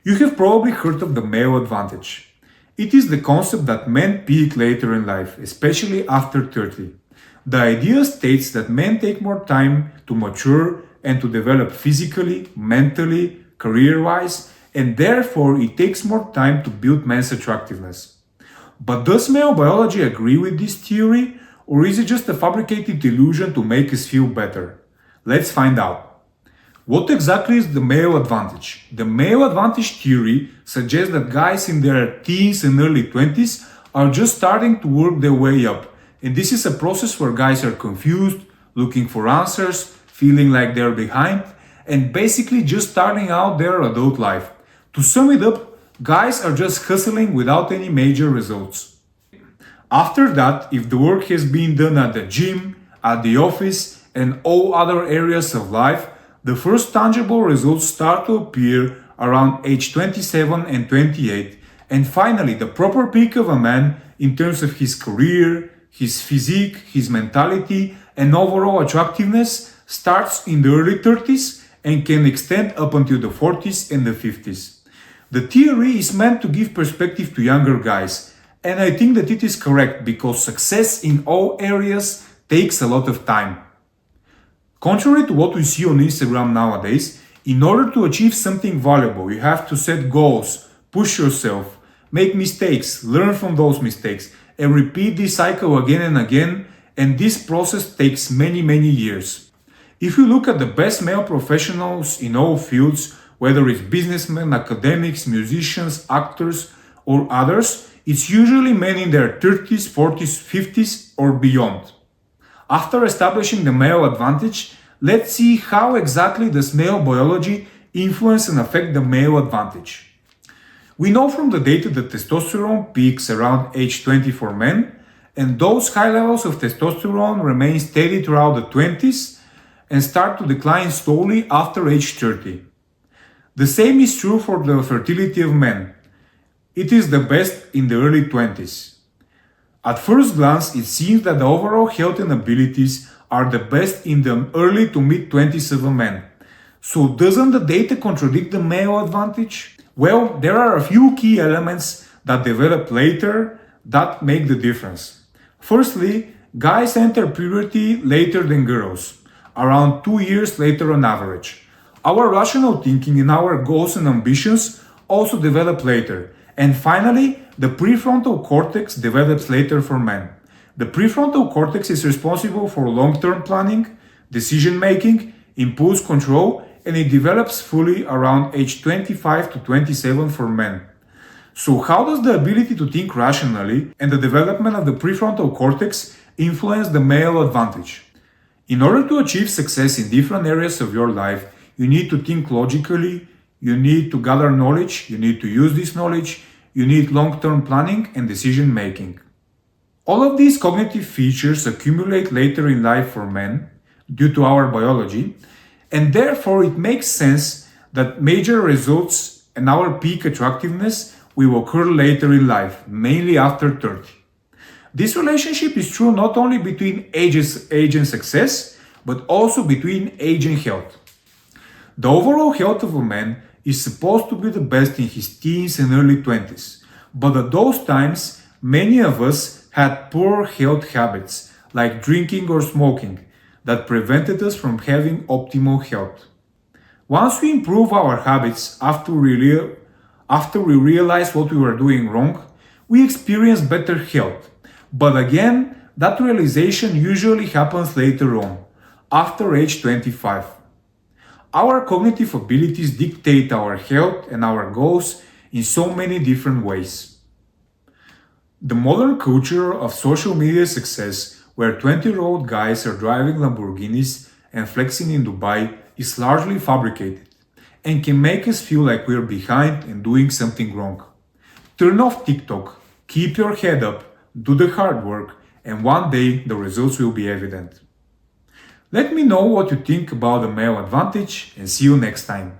You have probably heard of the male advantage. It is the concept that men peak later in life, especially after 30. The idea states that men take more time to mature and to develop physically, mentally, career-wise, and therefore it takes more time to build men's attractiveness. But does male biology agree with this theory, or is it just a fabricated delusion to make us feel better? Let's find out. What exactly is the male advantage? The male advantage theory suggests that guys in their teens and early 20s are just starting to work their way up. And this is a process where guys are confused, looking for answers, feeling like they're behind, and basically just starting out their adult life. To sum it up, guys are just hustling without any major results. After that, if the work has been done at the gym, at the office, and all other areas of life, the first tangible results start to appear around age 27 and 28, and finally the proper peak of a man in terms of his career, his physique, his mentality, and overall attractiveness starts in the early 30s and can extend up until the 40s and the 50s. The theory is meant to give perspective to younger guys, and I think that it is correct because success in all areas takes a lot of time. Contrary to what we see on Instagram nowadays, in order to achieve something valuable, you have to set goals, push yourself, make mistakes, learn from those mistakes, and repeat this cycle again and again, and this process takes many years. If you look at the best male professionals in all fields, whether it's businessmen, academics, musicians, actors, or others, it's usually men in their 30s, 40s, 50s, or beyond. After establishing the male advantage, let's see how exactly does male biology influence and affect the male advantage. We know from the data that testosterone peaks around age 20 for men, and those high levels of testosterone remain steady throughout the 20s and start to decline slowly after age 30. The same is true for the fertility of men. It is the best in the early 20s. At first glance, it seems that the overall health and abilities are the best in the early to mid-20s of a man. So doesn't the data contradict the male advantage? Well, there are a few key elements that develop later that make the difference. Firstly, guys enter puberty later than girls, around 2 years later on average. Our rational thinking and our goals and ambitions also develop later. And finally, the prefrontal cortex develops later for men. The prefrontal cortex is responsible for long-term planning, decision-making, impulse control, and it develops fully around age 25 to 27 for men. So how does the ability to think rationally and the development of the prefrontal cortex influence the male advantage? In order to achieve success in different areas of your life, you need to think logically, you need to gather knowledge, you need to use this knowledge, you need long-term planning and decision-making. All of these cognitive features accumulate later in life for men due to our biology, and therefore it makes sense that major results and our peak attractiveness will occur later in life, mainly after 30. This relationship is true not only between age and success, but also between age and health. The overall health of a man is supposed to be the best in his teens and early 20s, but at those times, many of us had poor health habits, like drinking or smoking, that prevented us from having optimal health. Once we improve our habits after we realize what we were doing wrong, we experience better health. But again, that realization usually happens later on, after age 25. Our cognitive abilities dictate our health and our goals in so many different ways. The modern culture of social media success, where 20-year-old guys are driving Lamborghinis and flexing in Dubai, is largely fabricated and can make us feel like we're behind and doing something wrong. Turn off TikTok, keep your head up, do the hard work, and one day the results will be evident. Let me know what you think about the male advantage and see you next time.